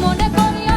মনে করিয়া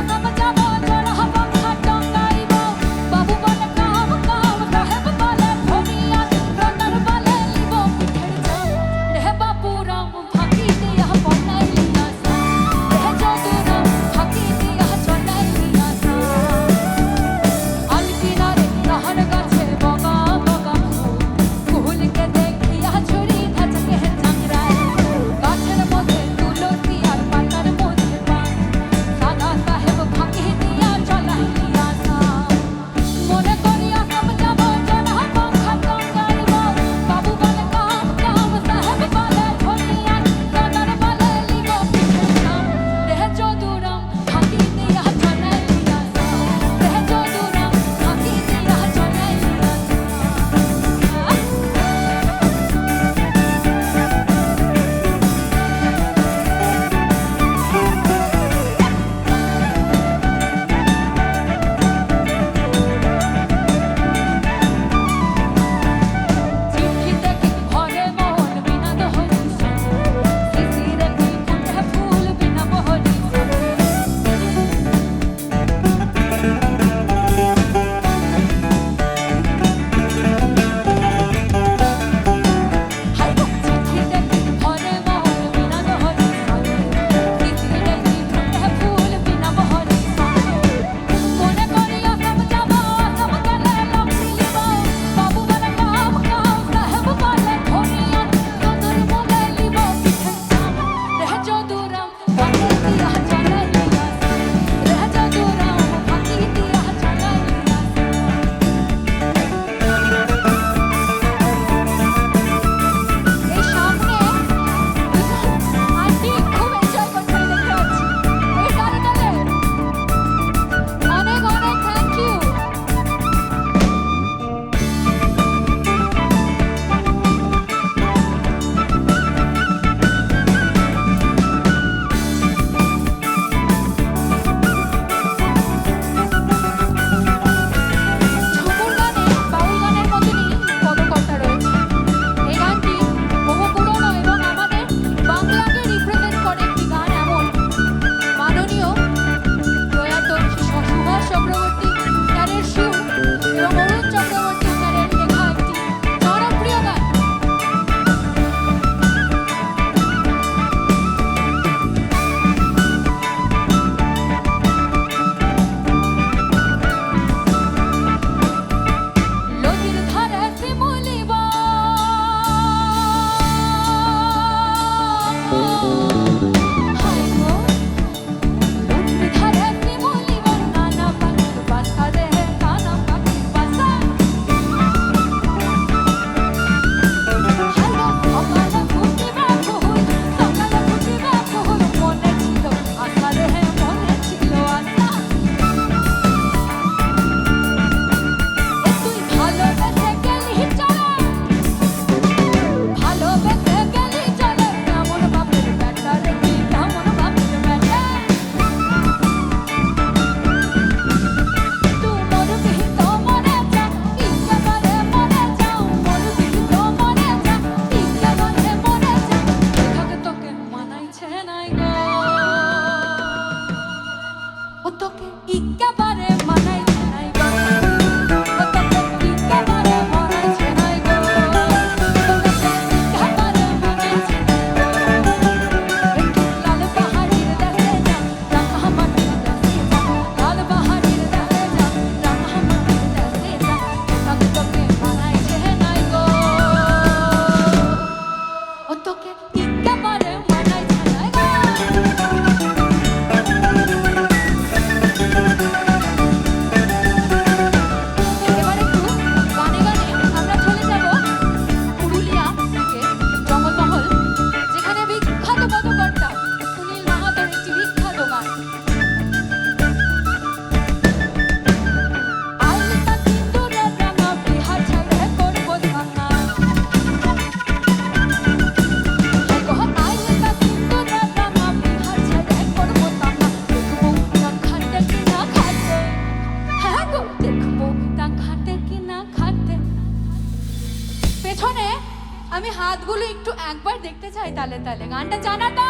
গানটা জানা তো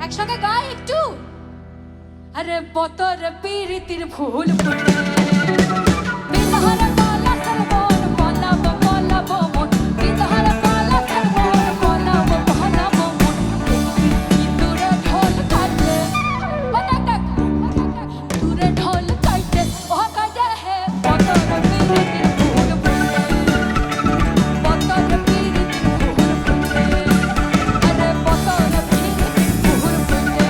একসঙ্গে গাই একটু। আরে বতর পীরিতির ফুল ফুটে বিদহার পালা সরবন বলাবো বলাবো মন বিদহার পালা সরবন বলাবো বলাবো মন কি দূরে ঢোল কাটে বটাটা দূরে ঢোল কাটে ও কাটে হে বতর পীরিতির ফুল ফুটে বতর পীরিতির ফুল ফুটে আরে বতর পীরিতির ফুল ফুটে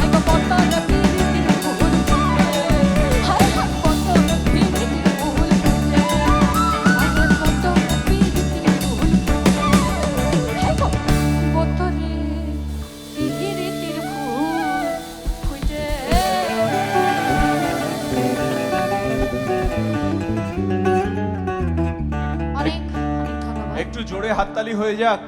এগো বতর পীরিতির ফুল ফুটে হায় হায় বতর পীরিতির ফুল ফুটে আরে বতর পীরিতির ফুল ফুটে হায় গো বতরে পীরিতির ফুল ফুটে। অনেক অনেক ধন্যবাদ। একটু জোরে হাততালি হয়ে যাক।